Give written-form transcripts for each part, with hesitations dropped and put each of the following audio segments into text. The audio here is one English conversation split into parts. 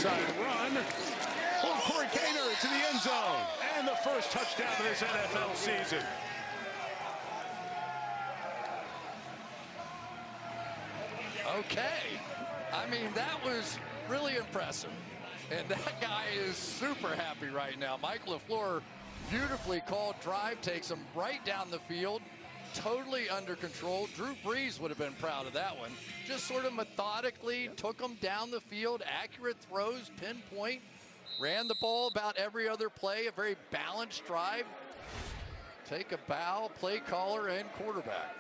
side run. Oh, Corey Kaner to the end zone. And the first touchdown of this NFL season. Okay. I mean, that was really impressive. And that guy is super happy right now. Mike LaFleur, beautifully called drive, takes him right down the field, totally under control. Drew Brees would have been proud of that one. Just sort of methodically took him down the field, accurate throws, pinpoint, ran the ball about every other play, a very balanced drive. Take a bow, play caller, and quarterback.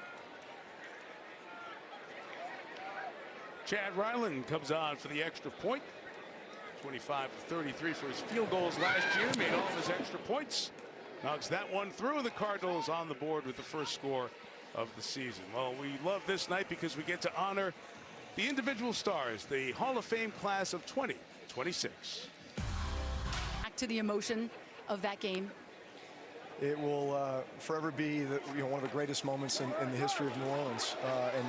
Chad Ryland comes on for the extra point. 25 for 33 for his field goals last year. Made all of his extra points. Knocks that one through. The Cardinals on the board with the first score of the season. Well, we love this night because we get to honor the individual stars, the Hall of Fame class of 2026. Back to the emotion of that game. It will forever be one of the greatest moments in the history of New Orleans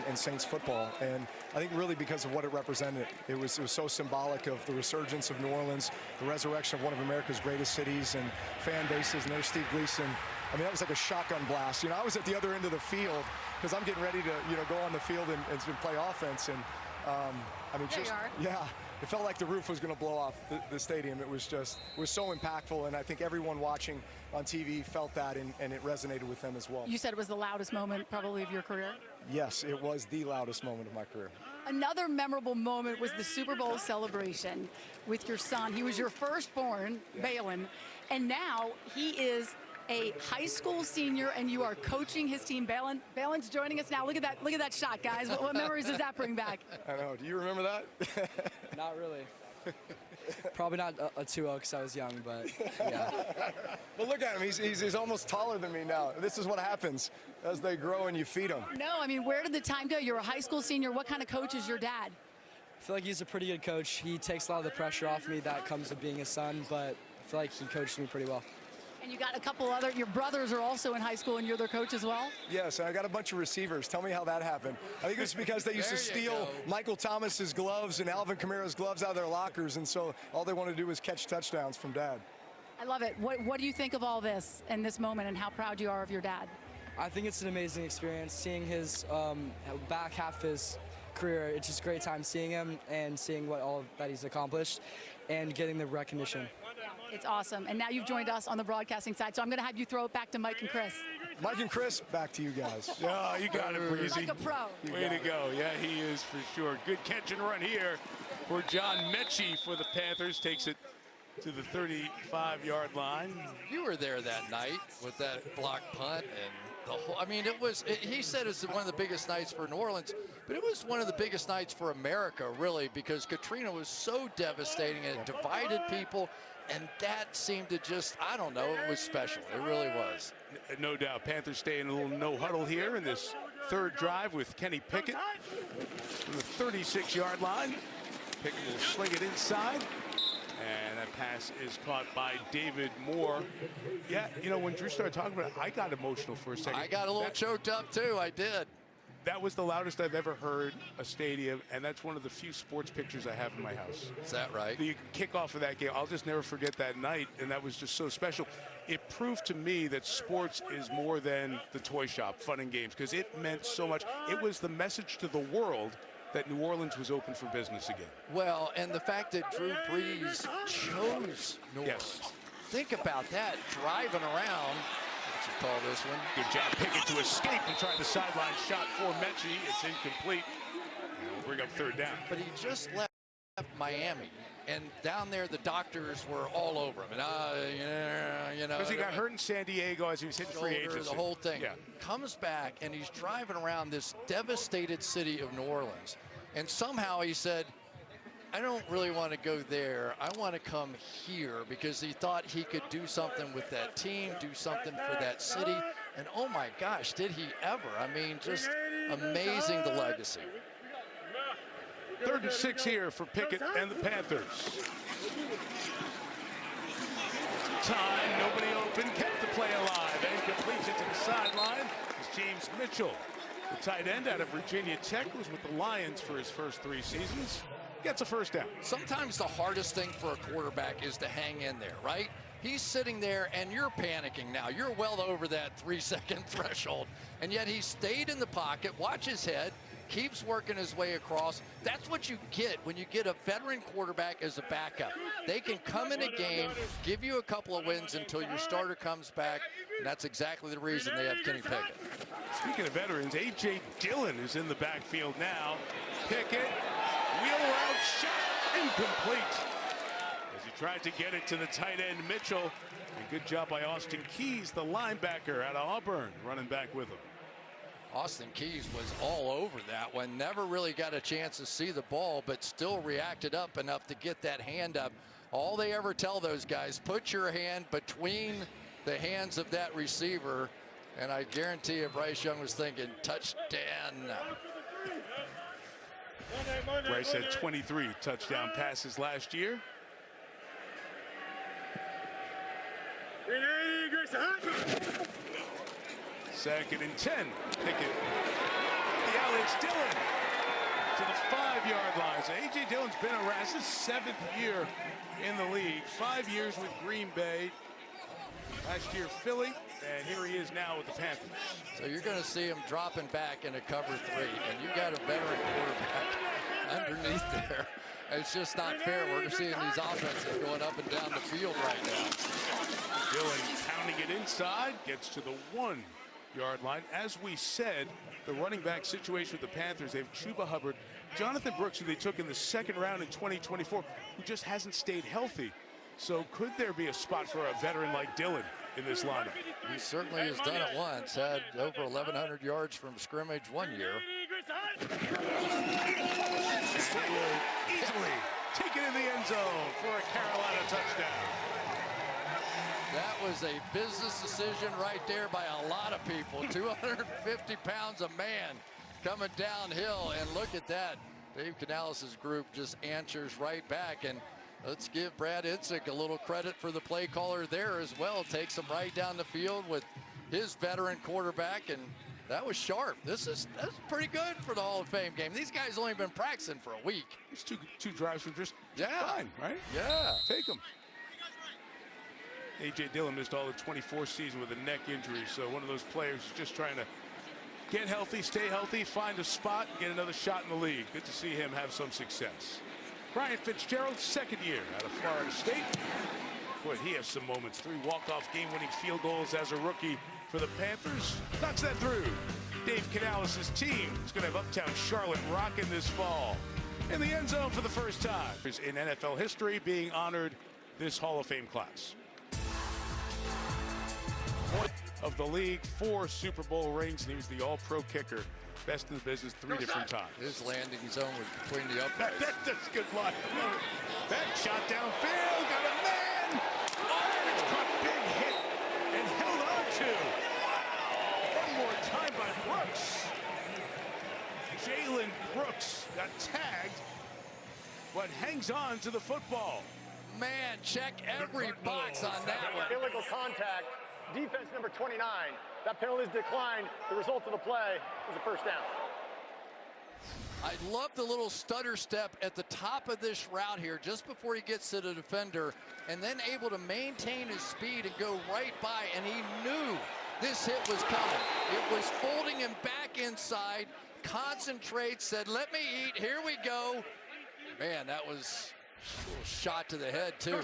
and Saints football. And I think really because of what it represented. It was so symbolic of the resurgence of New Orleans, the resurrection of one of America's greatest cities and fan bases. And there's Steve Gleason. I mean, that was like a shotgun blast. I was at the other end of the field because I'm getting ready to go on the field and play offense. And I mean, yeah. It felt like the roof was going to blow off the stadium. It was so impactful, and I think everyone watching on TV felt that, and it resonated with them as well. You said it was the loudest moment probably of your career? Yes, it was the loudest moment of my career. Another memorable moment was the Super Bowl celebration with your son. He was your firstborn, Balin, and now he is a high school senior, and you are coaching his team. Balin's joining us now. Look at that shot, guys. What memories does that bring back? I know. Do you remember that? Not really. Probably not a 2-0 because I was young, but yeah. But look at him. He's almost taller than me now. This is what happens as they grow and you feed them. No, I mean, where did the time go? You're a high school senior. What kind of coach is your dad? I feel like he's a pretty good coach. He takes a lot of the pressure off me that comes with being his son, but I feel like he coached me pretty well. And you got a couple your brothers are also in high school, and you're their coach as well? Yes, and I got a bunch of receivers. Tell me how that happened. I think it's because they used to steal Michael Thomas's gloves and Alvin Kamara's gloves out of their lockers, and so all they wanted to do was catch touchdowns from Dad. I love it. What do you think of all this and this moment, and how proud you are of your dad? I think it's an amazing experience. Seeing his back half his career, it's just a great time seeing him and seeing what all that he's accomplished and getting the recognition. It's awesome. And now you've joined us on the broadcasting side, so I'm going to have you throw it back to Mike and Chris. Mike and Chris, back to you guys. Yeah, you got it, Breezy. Like a pro. Way to go. Yeah, he is for sure. Good catch and run here for John Mechie for the Panthers. Takes it to the 35-yard line. You were there that night with that block punt and the whole, I mean, he said it's one of the biggest nights for New Orleans, but it was one of the biggest nights for America, really, because Katrina was so devastating and it divided people, and that seemed to just, I don't know, it was special. It really was. No doubt. Panthers stay in a little no huddle here in this third drive with Kenny Pickett from the 36-yard line. Pickett will sling it inside. And that pass is caught by David Moore. Yeah, when Drew started talking about it, I got emotional for a second. I got a little choked up, too. I did. That was the loudest I've ever heard a stadium, and that's one of the few sports pictures I have in my house. Is that right? The kickoff of that game, I'll just never forget that night, and that was just so special. It proved to me that sports is more than the toy shop, fun and games, because it meant so much. It was the message to the world that New Orleans was open for business again. Well, and the fact that Drew Brees chose New Orleans. Think about that, driving around. What you call this one? Good job, Pickett to escape and try the sideline shot for Mechie. It's incomplete. And we'll bring up third down. But he just left Miami, and down there the doctors were all over him. And because he got hurt in San Diego as he was hitting free agency. The whole thing. Yeah. Comes back and he's driving around this devastated city of New Orleans, and somehow he said, I don't really want to go there. I want to come here, because he thought he could do something with that team, do something for that city. And oh my gosh, did he ever? I mean, just amazing, the legacy. 3rd and 6 here for Pickett and the Panthers. Time, nobody open, kept the play alive, and completes it to the sideline. It's James Mitchell, the tight end out of Virginia Tech, was with the Lions for his first 3 seasons. gets a first down. Sometimes the hardest thing for a quarterback is to hang in there, right? He's sitting there and you're panicking now. You're well over that 3-second threshold. And yet he stayed in the pocket, watch his head, keeps working his way across. That's what you get when you get a veteran quarterback as a backup. They can come in a game, give you a couple of wins until your starter comes back. And that's exactly the reason they have Kenny Pickett. Speaking of veterans, A.J. Dillon is in the backfield now. Pickett, wheel route shot, incomplete. As he tried to get it to the tight end, Mitchell. And good job by Austin Keys, the linebacker out of Auburn, running back with him. Austin Keys was all over that one. Never really got a chance to see the ball, but still reacted up enough to get that hand up. All they ever tell those guys, put your hand between the hands of that receiver. And I guarantee you Bryce Young was thinking, touchdown. Bryce had 23 touchdown passes last year. Second and 10. Pickett. The Alex Dillon to the 5-yard line. So A.J. Dillon's been around. This is his 7th year in the league. 5 years with Green Bay. Last year Philly. And here he is now with the Panthers. So you're going to see him dropping back into cover 3. And you got a veteran quarterback underneath there. It's just not fair. We're seeing these offenses going up and down the field right now. Dillon pounding it inside. Gets to the 1-yard line. As we said, the running back situation with the Panthers, they have Chuba Hubbard, Jonathan Brooks, who they took in the 2nd round in 2024, who just hasn't stayed healthy. So could there be a spot for a veteran like Dillon in this lineup? He certainly has done it once. Had over 1,100 yards from scrimmage one year. Easily taken in the end zone for a Carolina touchdown. That was a business decision right there by a lot of people. 250 pounds a man coming downhill, and look at that. Dave Canales' group just answers right back, and let's give Brad Idzik a little credit for the play caller there as well. Takes him right down the field with his veteran quarterback, and that was sharp. That's pretty good for the Hall of Fame game. These guys only been practicing for a week. These two drives were just fine, right? Yeah. Take them. A.J. Dillon missed all the 24 season with a neck injury, so one of those players just trying to get healthy, stay healthy, find a spot, get another shot in the league. Good to see him have some success. Brian Fitzgerald, 2nd year out of Florida State. Boy, he has some moments. 3 walk-off game-winning field goals as a rookie for the Panthers. Knocks that through. Dave Canales' team is going to have Uptown Charlotte rocking this fall in the end zone for the first time in NFL history, being honored this Hall of Fame class. Of the league, 4 Super Bowl rings, and he was the all-pro kicker. Best in the business 3 different times. His landing zone was between the uprights. That's good line. That shot downfield, got a man. Oh, and it's caught, big hit, and held on to. One more time by Brooks. Jalen Brooks got tagged, but hangs on to the football. Man, check every box on that one. Illegal contact. Defense number 29. That penalty is declined. The result of the play is a first down. I love the little stutter step at the top of this route here just before he gets to the defender, and then able to maintain his speed and go right by, and he knew this hit was coming. It was folding him back inside, concentrates, said, let me eat, here we go. Man, that was a little shot to the head, too.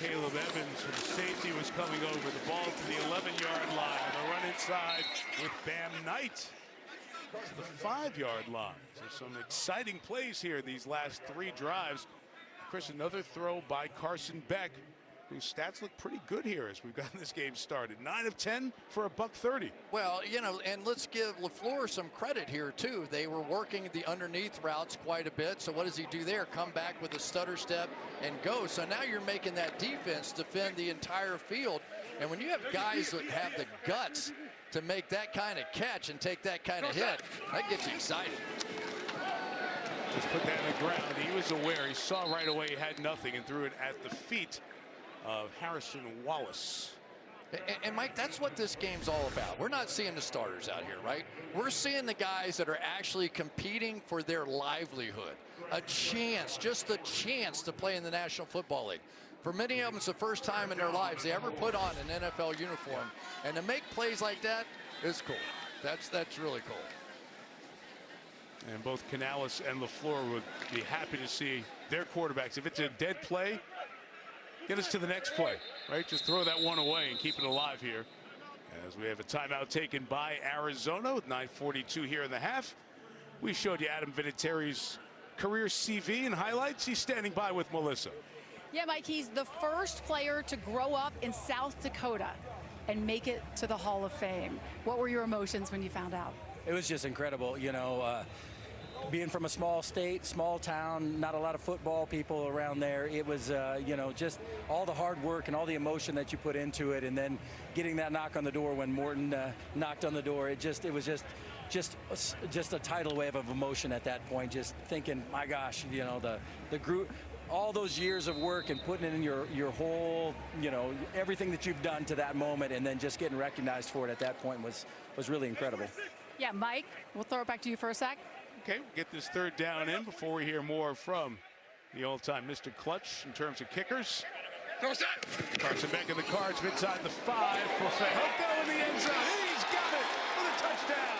Caleb Evans from safety was coming over. The ball to the 11-yard line. The run inside with Bam Knight to the 5-yard line. So some exciting plays here these last 3 drives. Chris, another throw by Carson Beck, whose stats look pretty good here as we've gotten this game started. 9 of 10 for a $130. Well, you know, and let's give LaFleur some credit here, too. They were working the underneath routes quite a bit. So what does he do there? Come back with a stutter step and go. So now you're making that defense defend the entire field. And when you have guys that have the guts to make that kind of catch and take that kind of hit, that gets you excited. Just put that in the ground. He was aware. He saw right away he had nothing and threw it at the feet of Harrison Wallace. And Mike, that's what this game's all about. We're not seeing the starters out here, right? We're seeing the guys that are actually competing for their livelihood. A chance, just a chance to play in the National Football League. For many of them, it's the first time in their lives they ever put on an NFL uniform. And to make plays like that is cool. That's really cool. And both Canales and LaFleur would be happy to see their quarterbacks. If it's a dead play, get us to the next play, right? Just throw that one away and keep it alive here. As we have a timeout taken by Arizona with 9:42 here in the half. We showed you Adam Vinatieri's career CV and highlights. He's standing by with Melissa. Yeah, Mike, he's the first player to grow up in South Dakota and make it to the Hall of Fame. What were your emotions when you found out? It was just incredible, you know, being from a small state, small town, not a lot of football people around there. It was, you know, just all the hard work and all the emotion that you put into it, and then getting that knock on the door when Morton knocked on the door. It was just a tidal wave of emotion at that point. Just thinking, my gosh, you know, the group, all those years of work and putting in your whole, you know, everything that you've done to that moment, and then just getting recognized for it at that point was really incredible. Yeah, Mike, we'll throw it back to you for a sec. Okay, we'll get this third down in before we hear more from the all-time Mr. Clutch in terms of kickers. Carson back in the Cards inside the 5 for Fehoko in the end zone. He's got it for the touchdown.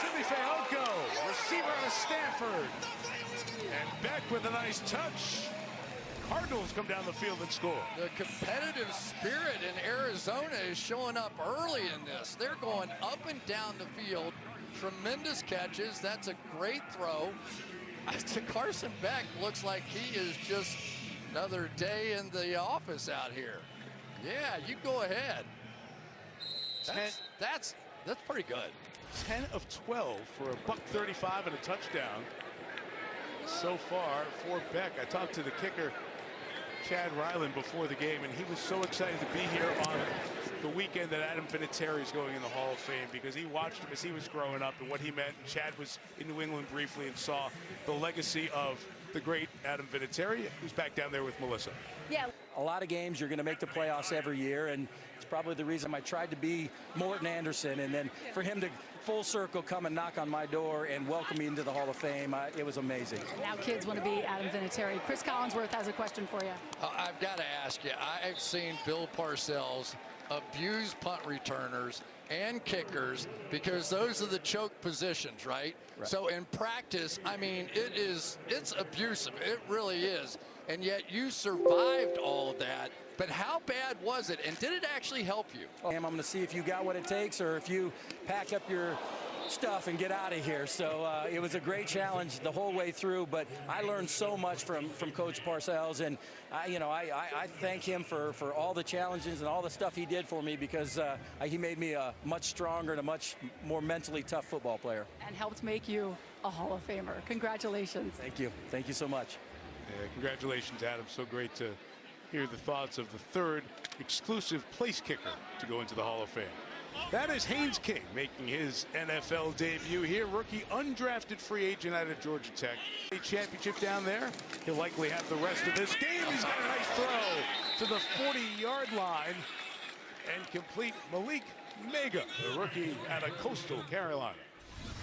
Sidney Fehoko, receiver out of Stanford. And Beck with a nice touch. Cardinals come down the field and score. The competitive spirit in Arizona is showing up early in this. They're going up and down the field. Tremendous catches. That's a great throw. To Carson Beck, looks like he is just another day in the office out here. Yeah, you go ahead. That's pretty good. 10 of 12 for a $135 and a touchdown so far for Beck. I talked to the kicker, Chad Ryland, before the game, and he was so excited to be here on the weekend that Adam Vinatieri is going in the Hall of Fame, because he watched him as he was growing up and what he meant. Chad was in New England briefly and saw the legacy of the great Adam Vinatieri, who's back down there with Melissa. Yeah. A lot of games you're going to make the playoffs every year, and it's probably the reason I tried to be Morton Anderson, and then for him to full circle come and knock on my door and welcome me into the Hall of Fame, it was amazing. Now kids want to be Adam Vinatieri. Chris Collinsworth has a question for you. I've got to ask you, I've seen Bill Parcells abuse punt returners and kickers because those are the choke positions, right? So in practice, I mean, it's abusive. It really is. And yet you survived all of that. But how bad was it? And did it actually help you? I'm going to see if you got what it takes or if you pack up your stuff and get out of here. So it was a great challenge the whole way through, but I learned so much from Coach Parcells, and I thank him for all the challenges and all the stuff he did for me, because he made me a much stronger and a much more mentally tough football player. And helped make you a Hall of Famer. Congratulations. Thank you so much. Yeah, congratulations, Adam. So great to hear the thoughts of the third exclusive place kicker to go into the Hall of Fame. That is Haynes King making his NFL debut here. Rookie undrafted free agent out of Georgia Tech. A championship down there. He'll likely have the rest of this game. He's got a nice throw to the 40-yard line and complete. Malik Mega, the rookie out of Coastal Carolina.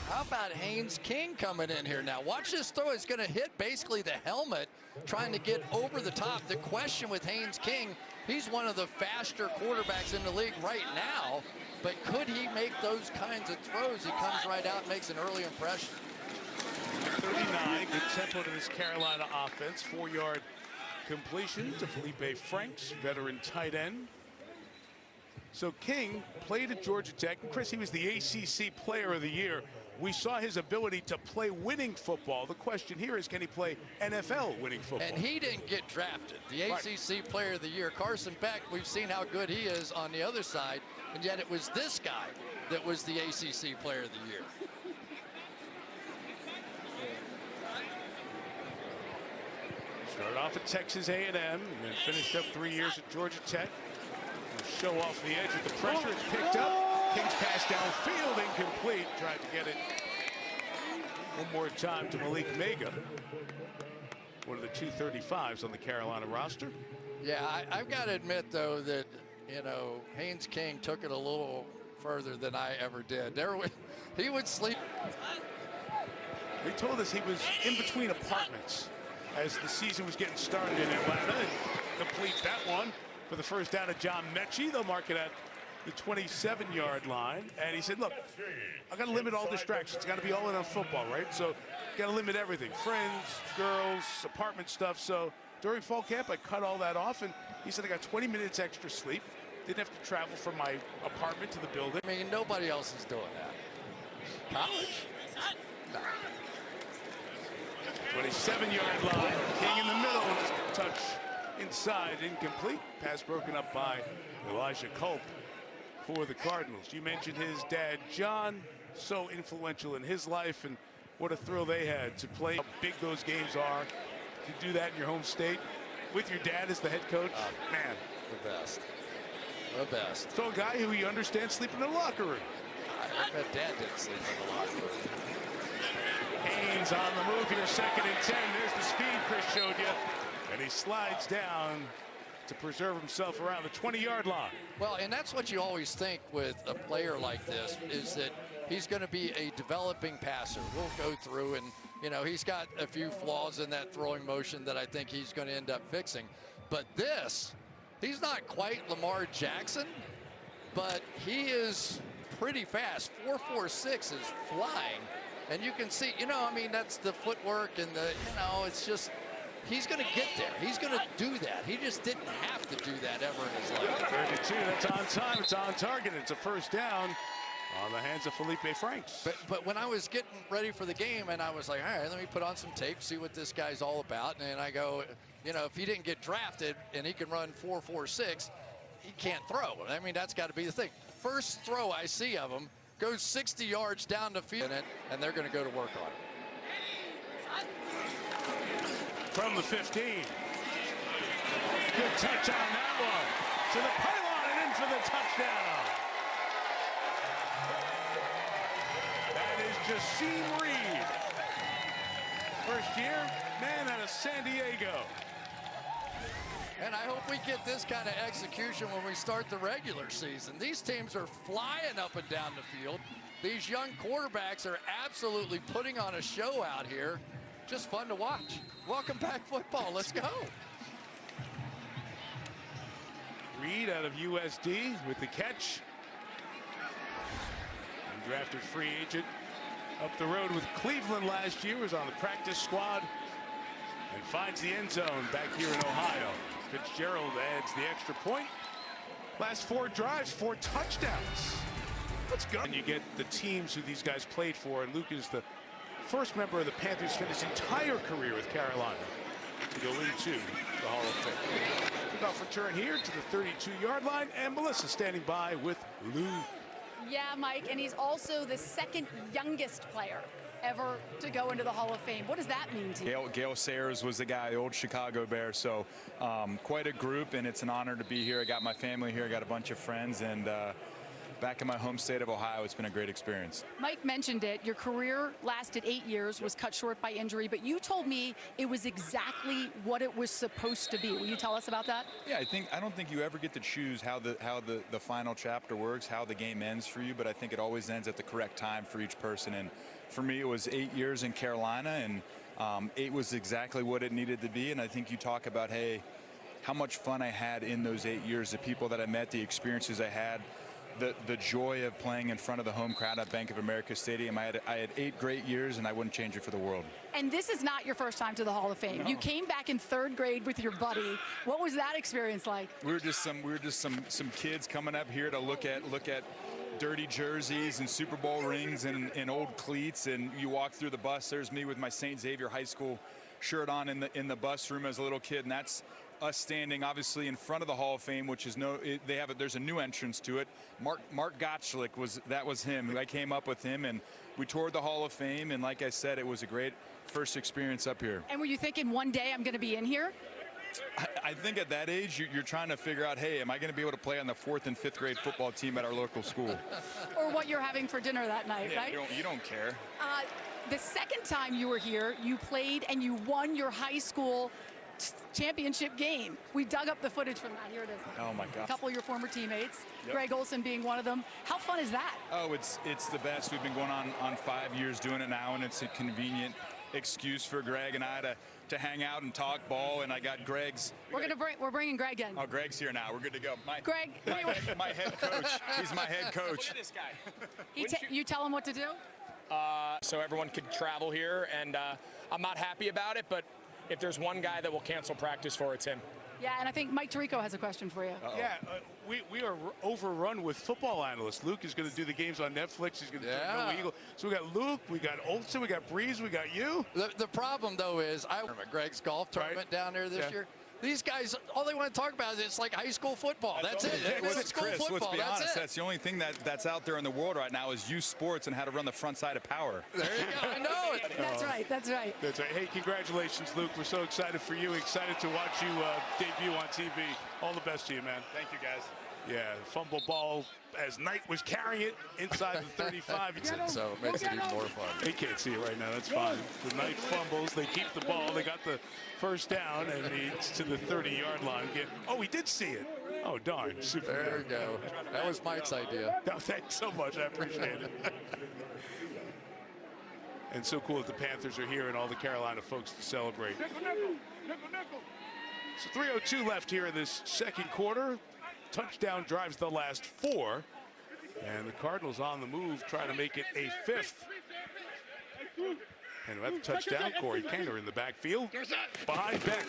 How about Haynes King coming in here now? Watch this throw. It's going to hit basically the helmet, trying to get over the top. The question with Haynes King, he's one of the faster quarterbacks in the league right now, but could he make those kinds of throws? He comes right out and makes an early impression. 39, good tempo to this Carolina offense. 4-yard completion to Felipe Franks, veteran tight end. So King played at Georgia Tech. And Chris, he was the ACC Player of the Year. We saw his ability to play winning football. The question here is, can he play NFL winning football? And he didn't get drafted. The ACC Player of the Year, Carson Beck, we've seen how good he is on the other side, and yet it was this guy that was the ACC Player of the Year. Started off at Texas A&M and then finished up 3 years at Georgia Tech. Show off the edge with the pressure. It's picked up. King's pass downfield, incomplete. Tried to get it one more time to Malik Mega, one of the 235s on the Carolina roster. Yeah, I've got to admit, though, that you know, Haynes King took it a little further than I ever did. He would sleep. He told us he was in between apartments as the season was getting started in Atlanta, and completes that one for the first down of John Mechie. They'll mark it at the 27-yard line. And he said, look, I got to limit all distractions. Got to be all in on football, right? So got to limit everything. Friends, girls, apartment stuff. So during fall camp, I cut all that off. And he said, I got 20 minutes extra sleep. Didn't have to travel from my apartment to the building. I mean, nobody else is doing that. College? No. 27-yard line. King in the middle. Touch inside, incomplete. Pass broken up by Elijah Culp for the Cardinals. You mentioned his dad, John, so influential in his life, and what a thrill they had to play. How big those games are. To do that in your home state with your dad as the head coach, man. The best. The best. So a guy who you understand sleeping in the locker room. I bet Dad didn't sleep in the locker room. Haynes on the move here, 2nd and 10. There's the speed Chris showed you. And he slides down to preserve himself around the 20-yard line. Well, and that's what you always think with a player like this, is that he's going to be a developing passer. We'll go through, and, you know, he's got a few flaws in that throwing motion that I think he's going to end up fixing. But this, he's not quite Lamar Jackson, but he is pretty fast. 4.46 is flying. And you can see, you know, I mean, that's the footwork and the, you know, it's just, he's going to get there. He's going to do that. He just didn't have to do that ever in his life. 32, that's on time. It's on target. It's a first down on the hands of Felipe Franks. But when I was getting ready for the game, and I was like, all right, let me put on some tape, see what this guy's all about. And I go, you know, if he didn't get drafted and he can run 4.46, he can't throw. I mean, that's got to be the thing. First throw I see of him goes 60 yards down the field, and they're going to go to work on it. From the 15. Good touch on that one. To the pylon and in for the touchdown. That is Jassim Reed. First year, man out of San Diego. And I hope we get this kind of execution when we start the regular season. These teams are flying up and down the field. These young quarterbacks are absolutely putting on a show out here. Just fun to watch. Welcome back, football. Let's go. Reed out of USD with the catch. Undrafted free agent up the road with Cleveland last year. Was on the practice squad and finds the end zone back here in Ohio. Fitzgerald adds the extra point. Last 4 drives, 4 touchdowns. Let's go. And you get the teams who these guys played for. And Luke is the first member of the Panthers to spend his entire career with Carolina to go into the Hall of Fame. Kickoff return here to the 32-yard line. And Melissa standing by with Luke. Yeah, Mike, and he's also the 2nd youngest player ever to go into the Hall of Fame. What does that mean to you? Gale Sayers was the guy, the old Chicago Bear. So quite a group, and it's an honor to be here. I got my family here. I got a bunch of friends, and back in my home state of Ohio, it's been a great experience. Mike mentioned it. Your career lasted 8 years, was cut short by injury, but you told me it was exactly what it was supposed to be. Will you tell us about that? Yeah, I don't think you ever get to choose how the final chapter works, how the game ends for you, but I think it always ends at the correct time for each person. And for me, it was 8 years in Carolina, and 8 was exactly what it needed to be. And I think you talk about, hey, how much fun I had in those 8 years, the people that I met, the experiences I had, the joy of playing in front of the home crowd at Bank of America Stadium. I had 8 great years, and I wouldn't change it for the world. And this is not your first time to the Hall of Fame. No. You came back in 3rd grade with your buddy. What was that experience like? We were just some kids coming up here to look at dirty jerseys and Super Bowl rings and old cleats, and you walk through the bus. There's me with my St. Xavier High School shirt on in the bus room as a little kid, and that's us standing obviously in front of the Hall of Fame, which is there's a new entrance to it. Mark Gottschalk was him. I came up with him, and we toured the Hall of Fame, and like I said, it was a great first experience up here. And were you thinking one day I'm going to be in here? I think at that age, you're trying to figure out, hey, am I going to be able to play on the 4th and 5th grade football team at our local school? Or what you're having for dinner that night, yeah, right? You don't care. The second time you were here, you played and you won your high school championship game. We dug up the footage from that. Here it is. Oh my A God. couple of your former teammates, Yep. Greg Olsen being one of them. How fun is that? Oh, it's the best. We've been going on 5 years doing it now, and it's a convenient excuse for Greg and I to hang out and talk ball. And I got Greg's. We're bringing Greg in. Oh, Greg's here now. We're good to go. Greg, My head coach. He's my head coach. Look at this guy. you tell him what to do? So everyone could travel here, and I'm not happy about it, but if there's one guy that will cancel practice for, it's him. Yeah, and I think Mike Tirico has a question for you. Yeah, we are overrun with football analysts. Luke is going to do the games on Netflix. He's going to do No Eagle. So we got Luke, we got Olsen, we got Brees, we got you. The problem, though, is I remember Greg's golf tournament down there this year. These guys, all they want to talk about is it's like high school football. That's it. It's school Chris, football. let's be That's honest. it. That's the only thing that's out there in the world right now is youth sports and how to run the front side of power. There you go. I know it. That's right. That's right. That's right. Hey, congratulations, Luke. We're so excited for you. Excited to watch you debut on TV. All the best to you, man. Thank you, guys. Yeah, fumble ball as Knight was carrying it inside the 35. So it makes it even more fun. They can't see it right now. That's fine. The Knight fumbles. They keep the ball. They got the first down, and it's to the 30-yard line. Oh, he did see it. Oh, darn. Super. There you go. That was Mike's idea. No, thanks so much. I appreciate it. And so cool that the Panthers are here and all the Carolina folks to celebrate. So 3:02 left here in this second quarter. Touchdown drives the last 4. And the Cardinals on the move, trying to make it a 5th. And with the touchdown, Corey Kaner in the backfield. Behind Beck.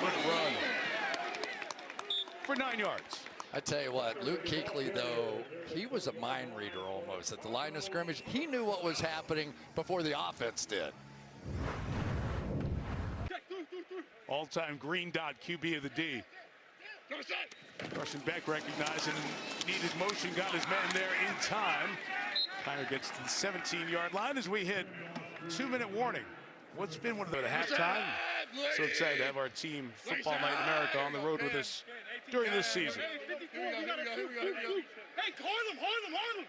Good run. For 9 yards. I tell you what, Luke Kuechly, though, he was a mind reader almost at the line of scrimmage. He knew what was happening before the offense did. All-time green dot QB of the D. Carson Beck recognizing needed motion, got his man there in time. Kaner gets to the 17-yard line as we hit 2-minute warning. What's been one of the halftime? So excited to have our team, Football Night in America, on the road with us during this season. Hey, Harlem.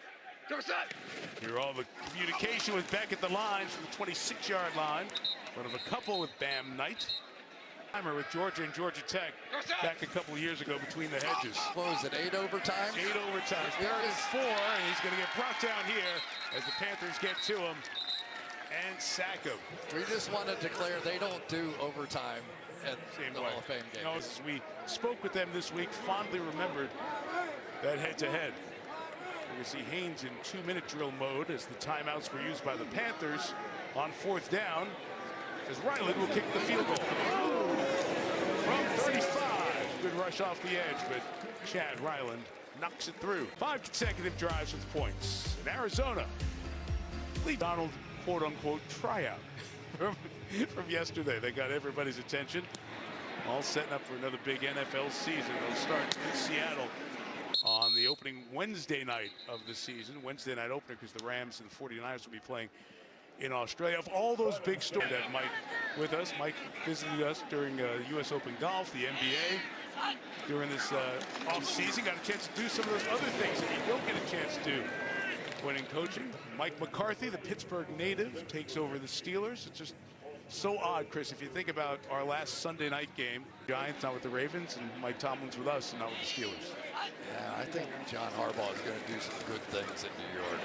Hear all the communication with Beck at the line from the 26-yard line. One of a couple with Bam Knight. Timer with Georgia and Georgia Tech back a couple of years ago between the hedges. What was it, 8 overtime? 8 overtimes. Third and 4, and he's going to get brought down here as the Panthers get to him and sack him. We just want to declare they don't do overtime at the Hall of Fame game. No, as we spoke with them this week, fondly remembered that head-to-head. You can see Haynes in 2-minute drill mode as the timeouts were used by the Panthers on 4th down, as Riley will kick the field goal. From 35, good rush off the edge, but Chad Ryland knocks it through. 5 consecutive drives with points. In Arizona, Lee Donald, quote-unquote, tryout from yesterday. They got everybody's attention. All setting up for another big NFL season. They'll start in Seattle on the opening Wednesday night of the season. Wednesday night opener because the Rams and the 49ers will be playing in Australia. Of all those big stories that Mike with us, Mike visited us during U.S. Open golf, the NBA, during this off season. Got a chance to do some of those other things that you don't get a chance to do when in coaching. Mike McCarthy, the Pittsburgh native, takes over the Steelers. It's just so odd, Chris, if you think about our last Sunday night game, Giants not with the Ravens and Mike Tomlin's with us and not with the Steelers. Yeah, I think John Harbaugh is going to do some good things in New York.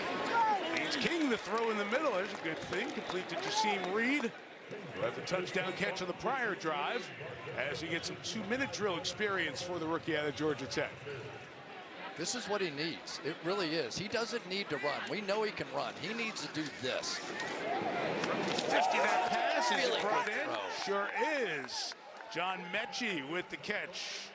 It's King, the throw in the middle. There's a good thing. Complete to Jaseem Reed, who had the touchdown catch on the prior drive as he gets some 2-minute drill experience for the rookie out of Georgia Tech. This is what he needs. It really is. He doesn't need to run. We know he can run. He needs to do this. From the 50, that pass is brought in. Sure is. John Mechie with the catch.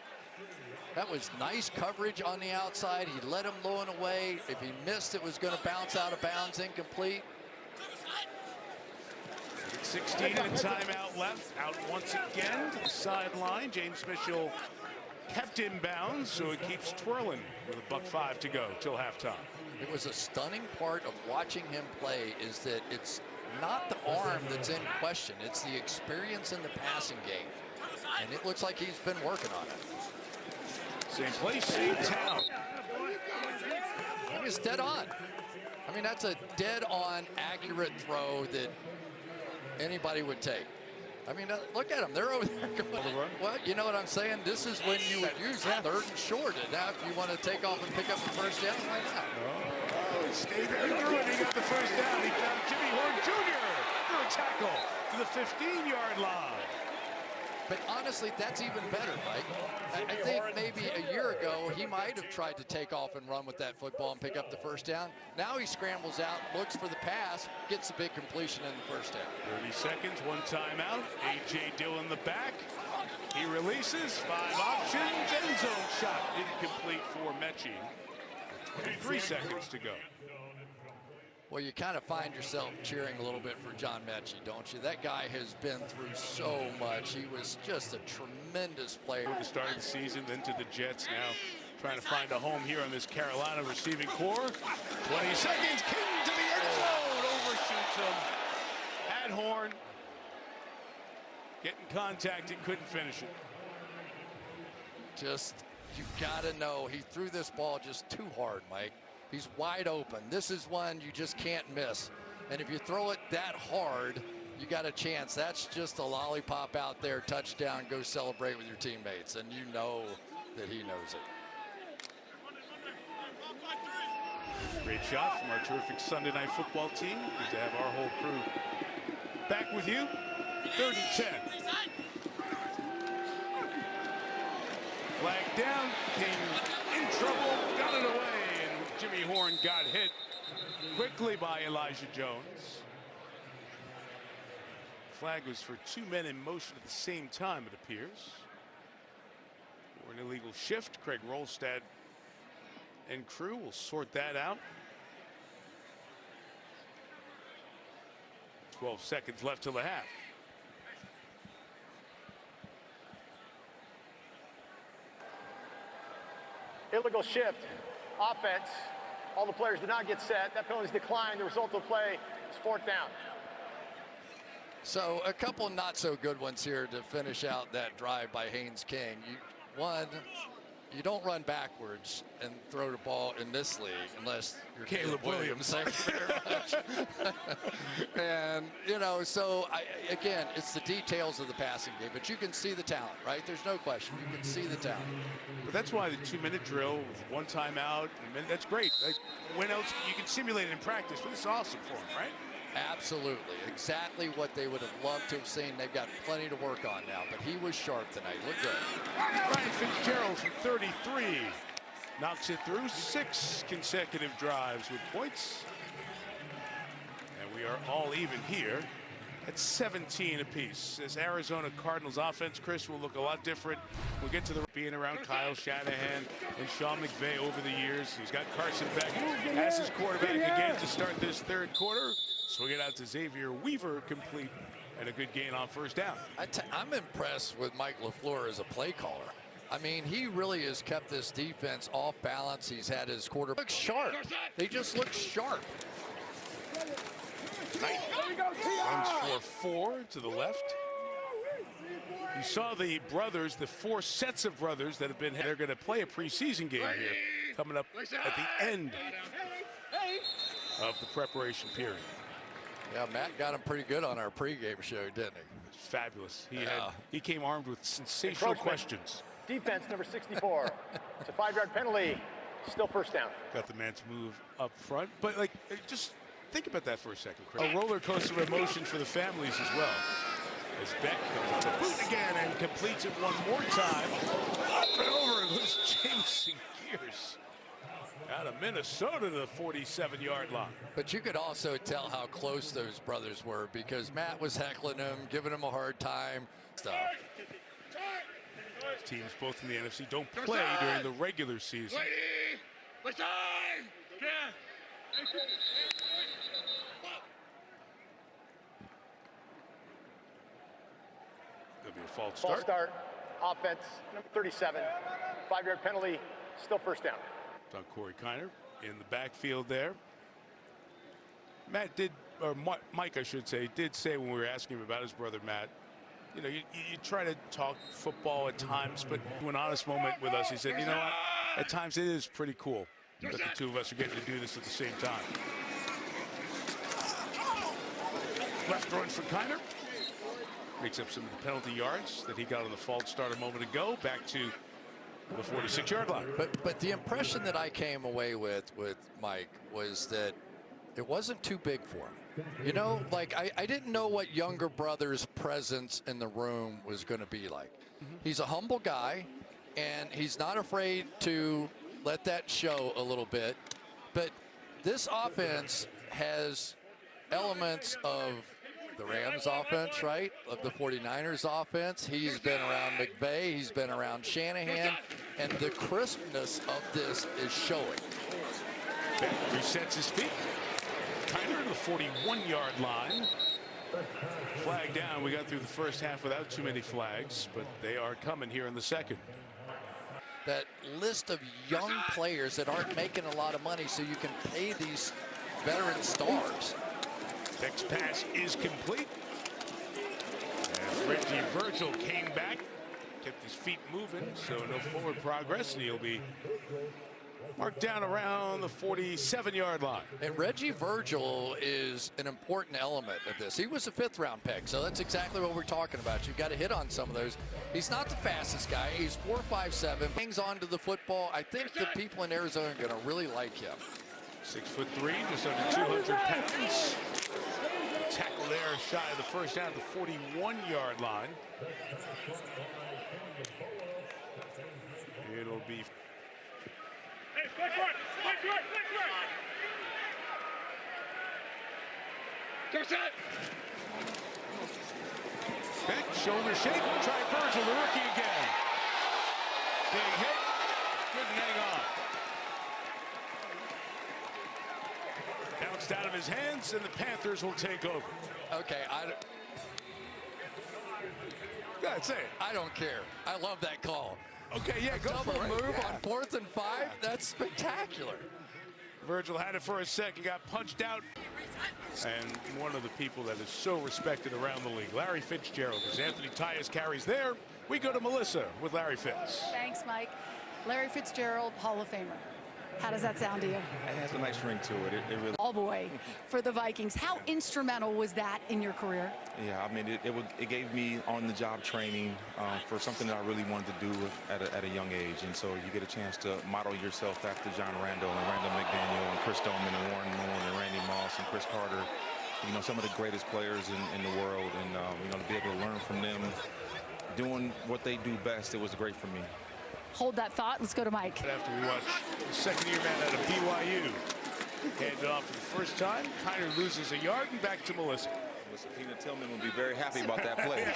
That was nice coverage on the outside. He let him low and away. If he missed, it was going to bounce out of bounds, incomplete. 16 and a timeout left. Out once again to the sideline. James Mitchell kept in bounds, so it keeps twirling with $1:05 to go till halftime. It was a stunning part of watching him play is that it's not the arm that's in question. It's the experience in the passing game. And it looks like he's been working on it. Same place, same town. He was dead on. I mean, that's a dead on accurate throw that anybody would take. I mean, look at them. They're over there going, well, you know what I'm saying? This is when you would use that 3rd and short. And now if you want to take off and pick up the first down, why not? Oh, he stayed there through it. He got the first down. He found Jimmy Horn Jr. through a tackle to the 15-yard line. But honestly, that's even better, Mike. I think maybe a year ago, he might have tried to take off and run with that football and pick up the first down. Now he scrambles out, looks for the pass, gets a big completion in the first down. 30 seconds, 1 timeout. A.J. Dillon the back. He releases, 5 options, end zone shot. Incomplete for Mechie. 23 seconds to go. Well, you kind of find yourself cheering a little bit for John Mechie, don't you? That guy has been through so much. He was just a tremendous player. At the start of the season, then to the Jets, now trying to find a home here on this Carolina receiving core. 20 seconds, King to the end zone, overshoots him. At Horn, getting contacted, couldn't finish it. Just, you gotta know, he threw this ball just too hard, Mike. He's wide open. This is one you just can't miss. And if you throw it that hard, you got a chance. That's just a lollipop out there, touchdown, go celebrate with your teammates. And you know that he knows it. Great shot from our terrific Sunday Night Football team. Good to have our whole crew back with you. 3rd and 10. Flag down. King in trouble. Got it away. Jimmy Horn got hit quickly by Elijah Jones. Flag was for 2 men in motion at the same time, it appears. Or an illegal shift. Craig Rolstad and crew will sort that out. 12 seconds left till the half. Illegal shift. Offense. All the players did not get set. That penalty is declined. The result of the play is 4th down. So a couple not so good ones here to finish out that drive by Haynes King. You don't run backwards and throw the ball in this league unless you're Caleb Williams. Thank you very much. And, you know, so again, it's the details of the passing game, but you can see the talent, right? There's no question. You can see the talent. But that's why the 2-minute drill with 1 timeout, that's great. Like, when else you can simulate it in practice, but it's awesome for him, right? Absolutely. Exactly what they would have loved to have seen. They've got plenty to work on now, but he was sharp tonight. Look good. Ryan Fitzgerald from 33 knocks it through 6 consecutive drives with points. And we are all even here at 17 apiece. This Arizona Cardinals offense, Chris, will look a lot different. We'll get to the being around Kyle Shanahan and Sean McVay over the years. He's got Carson Beck as his quarterback again to start this 3rd quarter. Swing it out to Xavier Weaver, complete, and a good gain on 1st down. I'm impressed with Mike LaFleur as a play caller. I mean, he really has kept this defense off balance. He's had his quarterback look sharp. They just look sharp. Runs for 4 to the left. You saw the brothers, the 4 sets of brothers that have been, they're going to play a preseason game here coming up at the end of the preparation period. Yeah, Matt got him pretty good on our pregame show, didn't he? It's fabulous. He came armed with sensational questions. Defense number 64. It's a 5-yard penalty. Still 1st down. Got the man to move up front, but like, just think about that for a second, Chris. A roller coaster of emotion for the families as well. As Beck comes on the boot again and completes it one more time. Up and over, Lewis James in gears. Out of Minnesota to the 47-yard line. But you could also tell how close those brothers were because Matt was heckling him, giving him a hard time. Stuff. Teams both in the NFC don't play during the regular season. There'll be a false start. False start. Offense number 37. 5-yard penalty. Still 1st down. On Corey Kiner in the backfield there. Matt did, or Mike, I should say, did say when we were asking him about his brother Matt, you know, you try to talk football at times, but an honest moment with us, he said, you know what, at times it is pretty cool that the 2 of us are getting to do this at the same time. Left run for Kiner. Makes up some of the penalty yards that he got on the false start a moment ago. Back to the 46-yard line. But the impression that I came away with Mike was that it wasn't too big for him. You know, like I didn't know what younger brother's presence in the room was going to be like. He's a humble guy, and he's not afraid to let that show a little bit. But this offense has elements of the Rams offense, right? Of the 49ers offense. He's been around McVay. He's been around Shanahan. And the crispness of this is showing. Ben resets his feet. Kiner to the 41-yard line. Flag down. We got through the first half without too many flags, but they are coming here in the second. That list of young players that aren't making a lot of money, so you can pay these veteran stars. Next pass is complete. And Reggie Virgil came back, kept his feet moving, so no forward progress, and he'll be marked down around the 47-yard line. And Reggie Virgil is an important element of this. He was a 5th-round pick, so that's exactly what we're talking about. You've got to hit on some of those. He's not the fastest guy. He's 4'5'7", hangs on to the football. I think the people in Arizona are going to really like him. 6'3", just under 200 pounds. Tackle there shy of the first down at the 41-yard line. It'll be... Back, shoulder shake, try Virgil, the rookie again. Big hit, couldn't hang on. Bounced out of his hands, and the Panthers will take over. Okay, Go ahead, say it. I don't care. I love that call. Okay, yeah, go for it. Double move Yeah. on 4th and 5. That's spectacular. Virgil had it for a second, got punched out. And one of the people that is so respected around the league, Larry Fitzgerald. As Anthony Tyus carries there, we go to Melissa with Larry Fitz. Thanks, Mike. Larry Fitzgerald, Hall of Famer. How does that sound to you? It has a nice ring to it. It really. All boy for the Vikings. How instrumental was that in your career? Yeah, I mean, it gave me on-the-job training for something that I really wanted to do at a young age. And so you get a chance to model yourself after John Randall and Randall McDaniel and Chris Doman and Warren Moon and Randy Moss and Chris Carter. You know, some of the greatest players in the world. And, you know, to be able to learn from them, doing what they do best, it was great for me. Hold that thought. Let's go to Mike. After we watch the second-year man out of BYU. Handed off for the first time. Kiner loses a yard, and back to Melissa. Tina Tillman will be very happy about that play.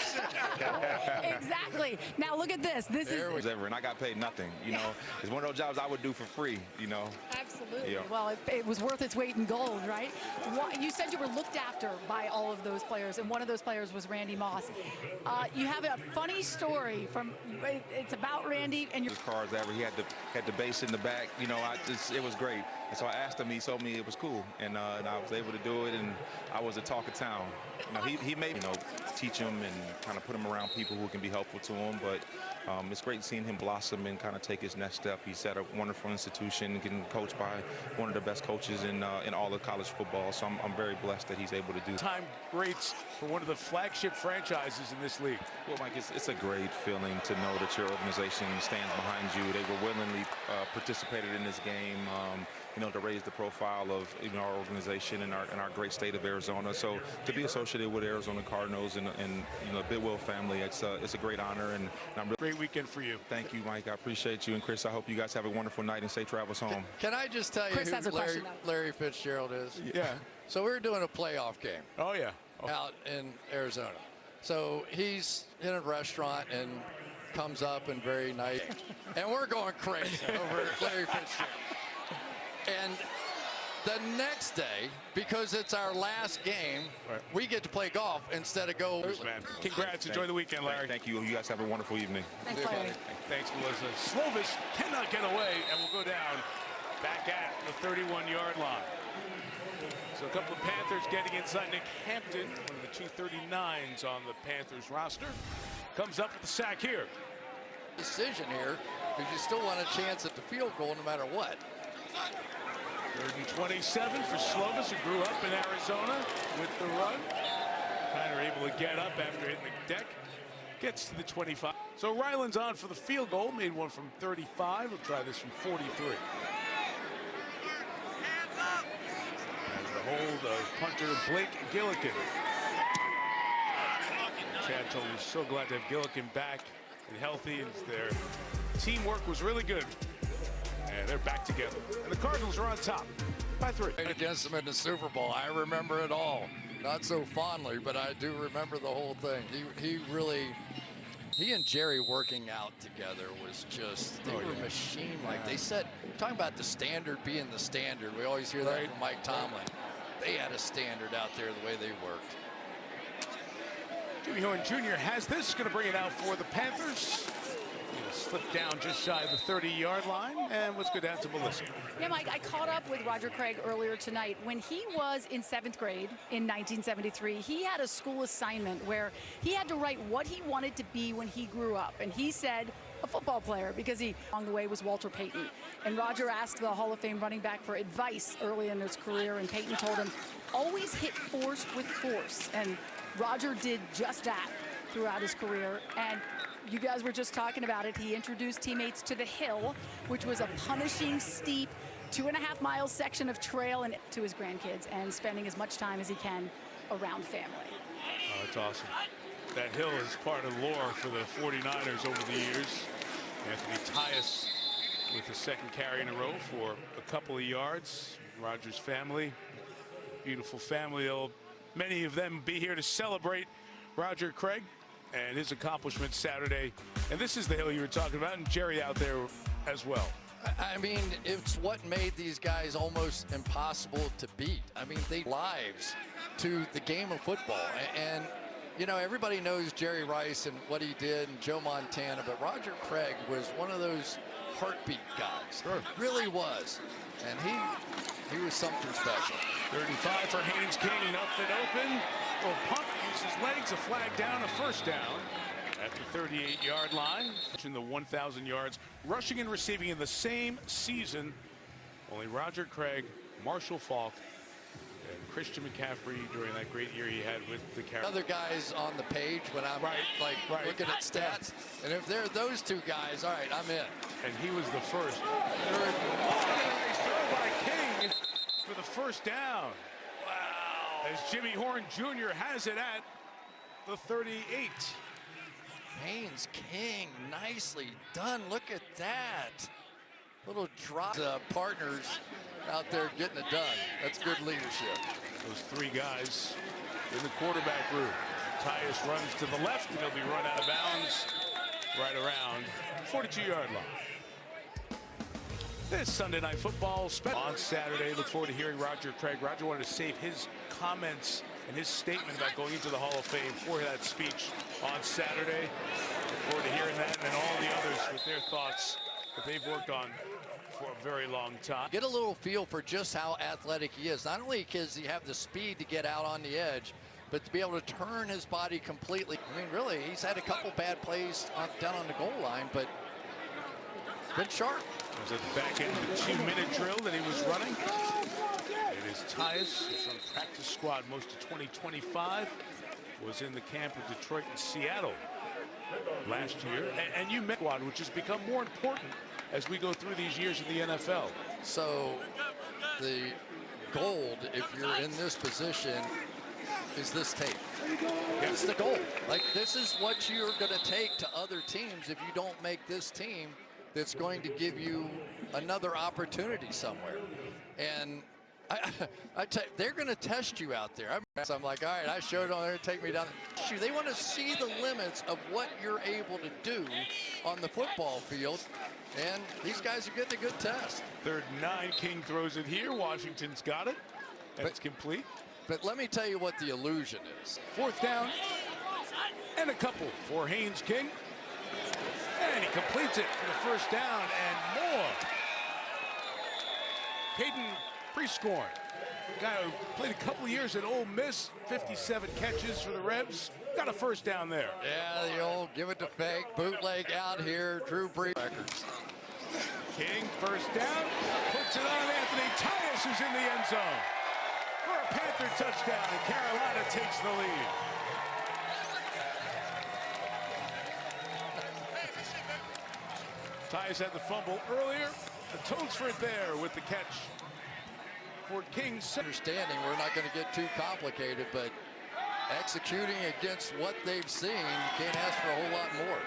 Exactly. Now look at this. This is ever, and I got paid nothing. You know, it's one of those jobs I would do for free. You know. Absolutely. Yeah. Well, it was worth its weight in gold, right? You said you were looked after by all of those players, and one of those players was Randy Moss. You have a funny story from. It's about Randy and your Cars ever. He had the bass in the back. You know, it was great. And so I asked him. He told me it was cool, and I was able to do it. And I was the talk of town. You know, he made, you know, teach him and kind of put him around people who can be helpful to him. But it's great seeing him blossom and kind of take his next step. He's at a wonderful institution, getting coached by one of the best coaches in all of college football. So I'm very blessed that he's able to do. Time greats for one of the flagship franchises in this league. Well, Mike, it's a great feeling to know that your organization stands behind you. They were willingly participated in this game. You know, to raise the profile of our organization and our great state of Arizona. So to be associated with Arizona Cardinals and you know, the Bidwell family, it's a great honor, and I'm really great weekend for you. Thank you, Mike. I appreciate you, and Chris. I hope you guys have a wonderful night and safe travels home. Can I just tell you Chris has a who question, Larry Fitzgerald is? Yeah. So we were doing a playoff game. Oh yeah. Out in Arizona. So he's in a restaurant and comes up and very nice, and we're going crazy over Larry Fitzgerald. And the next day, because it's our last game, we get to play golf instead of go. Man. Congrats. Enjoy the weekend, Larry. Thank you. You guys have a wonderful evening. Thanks, Larry. Thanks, Melissa. Slovis cannot get away and will go down back at the 31-yard line. So a couple of Panthers getting inside. Nick Hampton, one of the 239s on the Panthers roster, comes up with the sack here. Decision here, because you still want a chance at the field goal no matter what. 3rd and 27 for Slovis, who grew up in Arizona with the run. Kind of able to get up after hitting the deck. Gets to the 25. So Ryland's on for the field goal. Made one from 35. We'll try this from 43. Has a hold of punter Blake Gillikin. Chad told me he's so glad to have Gillikin back and healthy, and their teamwork was really good. And they're back together. And the Cardinals are on top by 3. Against them in the Super Bowl. I remember it all. Not so fondly, but I do remember the whole thing. He and Jerry working out together was just, they were a machine. Like they said, talking about the standard being the standard. We always hear that from Mike Tomlin. They had a standard out there the way they worked. Jimmy Horn Jr. has this, going to bring it out for the Panthers. Slipped down just shy of the 30-yard line, and let's go down to Melissa. Yeah, Mike, I caught up with Roger Craig earlier tonight. When he was in 7th grade in 1973, he had a school assignment where he had to write what he wanted to be when he grew up, and he said a football player because he, along the way, was Walter Payton. And Roger asked the Hall of Fame running back for advice early in his career, and Payton told him, always hit force with force. And Roger did just that throughout his career. And you guys were just talking about it. He introduced teammates to the hill, which was a punishing, steep 2.5-mile section of trail, and to his grandkids, and spending as much time as he can around family. Oh, that's awesome. That hill is part of the lore for the 49ers over the years. Anthony Tyus with the second carry in a row for a couple of yards. Roger's family, beautiful family. Many of them be here to celebrate Roger Craig and his accomplishments Saturday. And this is the hill you were talking about, and Jerry out there as well. I mean, it's what made these guys almost impossible to beat. I mean, they lives to the game of football. And you know, everybody knows Jerry Rice and what he did, and Joe Montana, but Roger Craig was one of those heartbeat guys. Sure. Really was. And he was something special. 35 for Haynes King, nothing open. Well, punt, uses legs, a flag down, a first down at the 38-yard line. In the 1,000 yards, rushing and receiving in the same season. Only Roger Craig, Marshall Faulk, and Christian McCaffrey during that great year he had with the Cardinals. Other guys on the page when I'm looking at stats, and if they're those two guys, all right, I'm in. And he was the first. Nice throw by King for the first down. Wow. As Jimmy Horn Jr. has it at the 38. Haynes King, nicely done. Look at that. Little drop. Partners out there getting it done. That's good leadership. Those three guys in the quarterback room. Tyus runs to the left, and he'll be run out of bounds right around 42-yard line. This Sunday Night Football on Saturday. Look forward to hearing Roger Craig. Roger wanted to save his comments and his statement about going into the Hall of Fame for that speech on Saturday. Look forward to hearing that, and then all the others with their thoughts that they've worked on for a very long time. Get a little feel for just how athletic he is. Not only does he have the speed to get out on the edge, but to be able to turn his body completely. I mean, really, he's had a couple bad plays down on the goal line, but it's been sharp. It was at the back end of the 2-minute drill that he was running. It is Tyus, who's on the practice squad most of 2025, was in the camp of Detroit and Seattle last year. And you met squad, which has become more important as we go through these years in the NFL. So the gold, if you're in this position, is this tape. It's the goal. Like, this is what you're going to take to other teams if you don't make this team that's going to give you another opportunity somewhere. And I tell you, they're going to test you out there. So I'm like, all right, I showed on there, take me down. They want to see the limits of what you're able to do on the football field. And these guys are getting a good test. 3rd and 9, King throws it here. Washington's got it. That's complete. But let me tell you what the illusion is. 4th down and a couple for Haynes King. And he completes it for the first down and more. Caden Prescorn, guy who played a couple years at Ole Miss, 57 catches for the Rebs. Got a first down there. Yeah, the old give it to fake, bootleg out here, Drew Brees records. King, first down, puts it on Anthony Tyus, who's in the end zone for a Panther touchdown, and Carolina takes the lead. Tyus had the fumble earlier. The Toads for it there with the catch for Kings. Understanding we're not going to get too complicated, but executing against what they've seen, you can't ask for a whole lot more.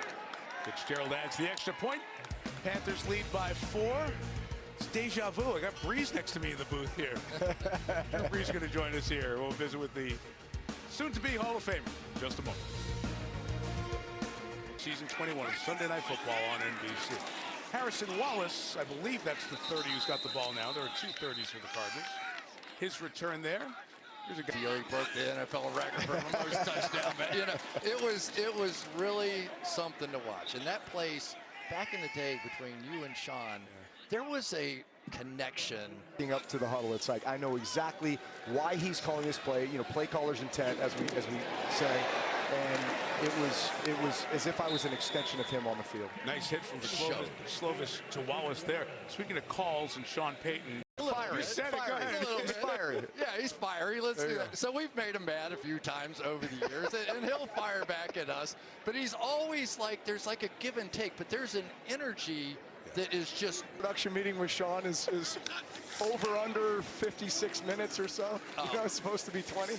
Fitzgerald adds the extra point. Panthers lead by 4. It's deja vu. I got Brees next to me in the booth here. Drew Brees is going to join us here. We'll visit with the soon-to-be Hall of Famer in just a moment. Season 21 of Sunday Night Football on NBC. Harrison Wallace, I believe that's the 30 who's got the ball now. There are 2 30s for the Cardinals. His return there. Here's a guy. He broke the NFL record for the most touchdown. But, you know, it was really something to watch. And that place back in the day between you and Sean, there was a connection. Being up to the huddle, it's like I know exactly why he's calling this play. You know, play caller's intent, as we say. And it was as if I was an extension of him on the field. Nice hit from Slovis to Wallace there. Speaking of calls and Sean Payton. Fiery. You said it, go ahead. He's fiery. Yeah, he's fiery. Let's do that. So we've made him mad a few times over the years, and he'll fire back at us. But he's always like, there's like a give and take, but there's an energy that is just. Production meeting with Sean is over under 56 minutes or so. Oh. You know, it's supposed to be 20.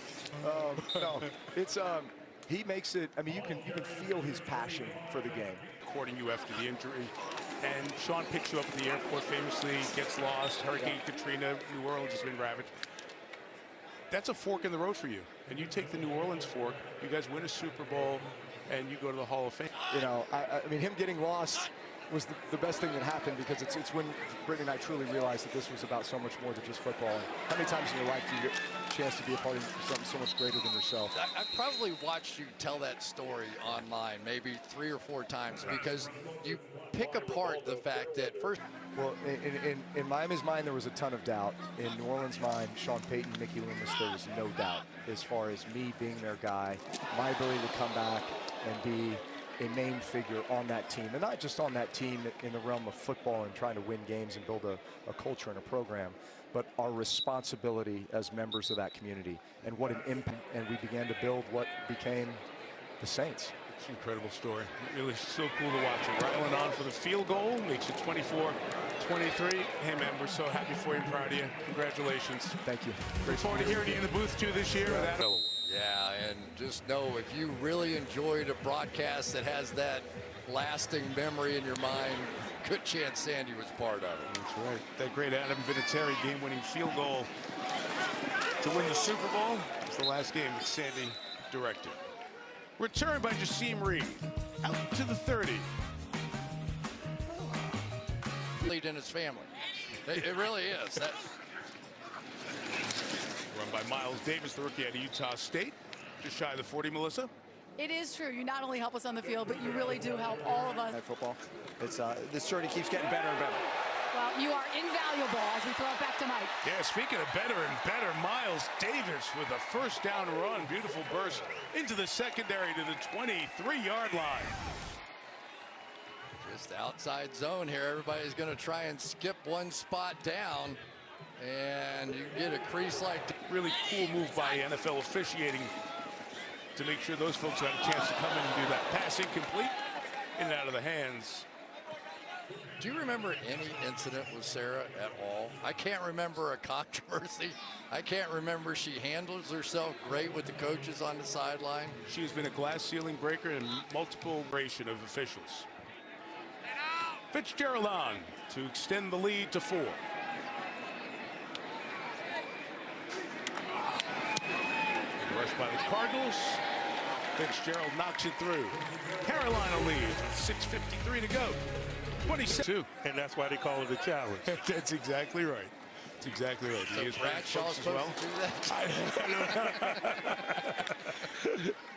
No, it's he makes it. I mean, you can feel his passion for the game. Courting you after the injury, and Sean picks you up at the airport. Famously gets lost. Hurricane Katrina, New Orleans has been ravaged. That's a fork in the road for you, and you take the New Orleans fork. You guys win a Super Bowl, and you go to the Hall of Fame. You know, I mean, him getting lost was the best thing that happened, because it's when Brittany and I truly realized that this was about so much more than just football. How many times in your life do you get a chance to be a part of something so much greater than yourself? I've probably watched you tell that story online maybe 3 or 4 times, because you pick apart the fact that first. Well, in Miami's mind, there was a ton of doubt. In New Orleans' mind, Sean Payton, Mickey Loomis, there was no doubt as far as me being their guy, my ability to come back and be a main figure on that team, and not just on that team in the realm of football and trying to win games and build a culture and a program, but our responsibility as members of that community, and what an impact. And we began to build what became the Saints. It's an incredible story. Really so cool to watch it. Ryland on for the field goal, makes it 24-23. Hey man, we're so happy for you and proud of you. Congratulations. Thank you. Look forward to hearing you in the booth too this year. Yeah, and just know if you really enjoyed a broadcast that has that lasting memory in your mind, good chance Sandy was part of it. That's right. That great Adam Vinatieri game-winning field goal to win the Super Bowl. It's the last game that Sandy directed. Returned by Jasim Reed. Out to the 30. Lead in his family. It really is. Run by Miles Davis, the rookie out of Utah State. Just shy of the 40, Melissa. It is true. You not only help us on the field, but you really do help all of us. Football. It's this journey keeps getting better and better. Well, you are invaluable as we throw it back to Mike. Yeah, speaking of better and better, Miles Davis with a first down run. Beautiful burst into the secondary to the 23-yard line. Just outside zone here. Everybody's going to try and skip one spot down. And you get a crease like. Really cool move by NFL officiating to make sure those folks have a chance to come in and do that. Pass incomplete, in and out of the hands. Do you remember any incident with Sarah at all? I can't remember a controversy. I can't remember she handles herself great with the coaches on the sideline. She has been a glass ceiling breaker and multiple iteration of officials. Fitzgerald on to extend the lead to 4. Rush by the Cardinals. Fitzgerald knocks it through. Carolina leads with 6:53 to go. 27. And that's why they call it a challenge. That's exactly right. That's exactly right. So He is Bradshaw's as well.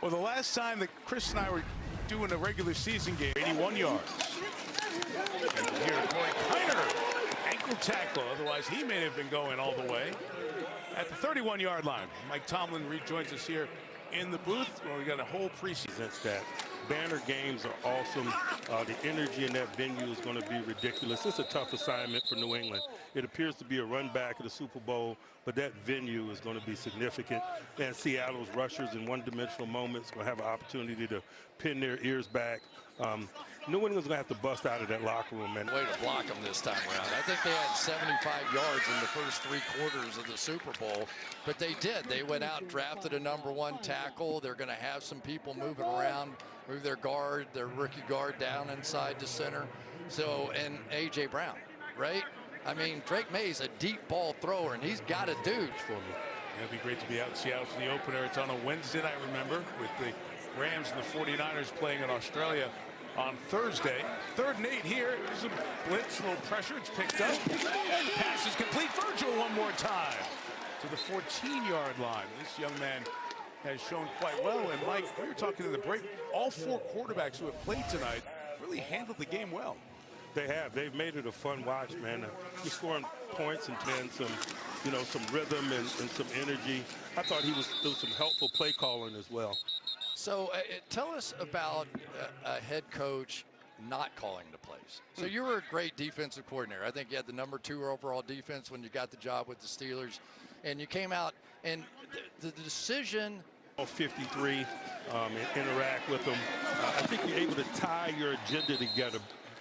Well, the last time that Chris and I were doing a regular season game, 81 yards. And here, Corey Kiner, ankle tackle. Otherwise, he may have been going all the way. At the 31-yard line, Mike Tomlin rejoins us here in the booth. Well, we got a whole preseason. That banner games are awesome. The energy in that venue is going to be ridiculous. It's a tough assignment for New England. It appears to be a run back of the Super Bowl, but that venue is going to be significant. And Seattle's rushers in one-dimensional moments will have an opportunity to pin their ears back New England's going to have to bust out of that locker room, man. Way to block them this time around. I think they had 75 yards in the first 3 quarters of the Super Bowl, but they did. They went out and drafted a #1 tackle. They're going to have some people moving around, move their rookie guard down inside the center. So, and A.J. Brown, right? I mean, Drake May's a deep ball thrower, and he's got a dude for me. It'll be great to be out in Seattle for the opener. It's on a Wednesday night, remember, with the Rams and the 49ers playing in Australia on Thursday. 3rd and 8 here. There's a blitz, a little pressure. It's picked up. And the pass is complete. Virgil one more time to the 14-yard line. This young man has shown quite well. And Mike, we were talking in the break, all 4 quarterbacks who have played tonight really handled the game well. They have. They've made it a fun watch, man. He's scoring points and then some rhythm and some energy. I thought there was some helpful play calling as well. So tell us about a head coach not calling the plays. So you were a great defensive coordinator. I think you had the #2 overall defense when you got the job with the Steelers. And you came out, and the decision. 53 and interact with them. I think you're able to tie your agenda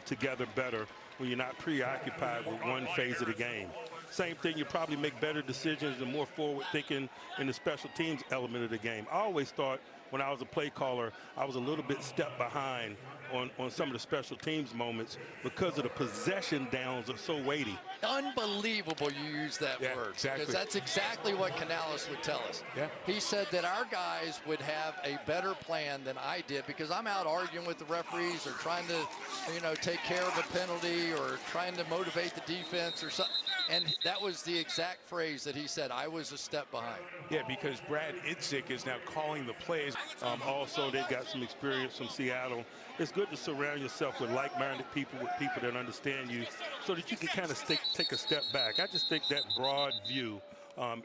together better when you're not preoccupied with one phase of the game. Same thing, you probably make better decisions and more forward thinking in the special teams element of the game. I always thought when I was a play caller, I was a little bit step behind on some of the special teams moments because of the possession downs are so weighty. Unbelievable you use that word. Exactly. Because that's exactly what Canales would tell us. Yeah. He said that our guys would have a better plan than I did because I'm out arguing with the referees or trying to, take care of a penalty or trying to motivate the defense or something. And that was the exact phrase that he said, I was a step behind. Yeah, because Brad Idzik is now calling the plays. Also, they've got some experience from Seattle. It's good to surround yourself with like-minded people, with people that understand you, so that you can kind of take a step back. I just think that broad view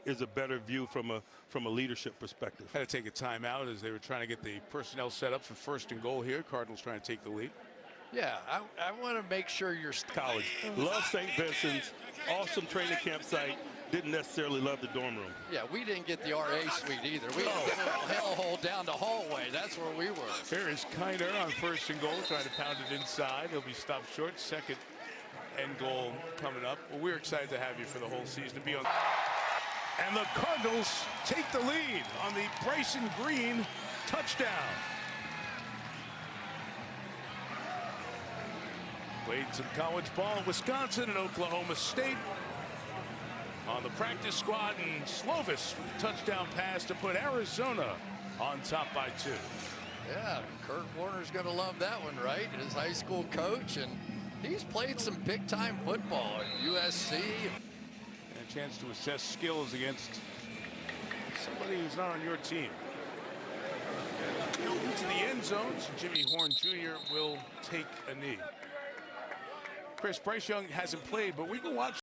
is a better view from a leadership perspective. Had to take a timeout as they were trying to get the personnel set up for 1st and goal here. Cardinals trying to take the lead. Yeah, I want to make sure you're college. Love St. Vincent's, awesome training campsite. Didn't necessarily love the dorm room. Yeah, we didn't get the RA suite either. We had a hellhole down the hallway. That's where we were. Here is Kiner on 1st and goal, trying to pound it inside. He'll be stopped short. 2nd and goal coming up. Well, we're excited to have you for the whole season to be on. And the Cardinals take the lead on the Bryson Green touchdown. Played some college ball in Wisconsin and Oklahoma State. On the practice squad, and Slovis with a touchdown pass to put Arizona on top by 2. Yeah, Kurt Warner's going to love that one, right? His high school coach, and he's played some big-time football at USC. And a chance to assess skills against somebody who's not on your team. Into the end zones, Jimmy Horn Jr. will take a knee. Chris, Bryce Young hasn't played, but we can watch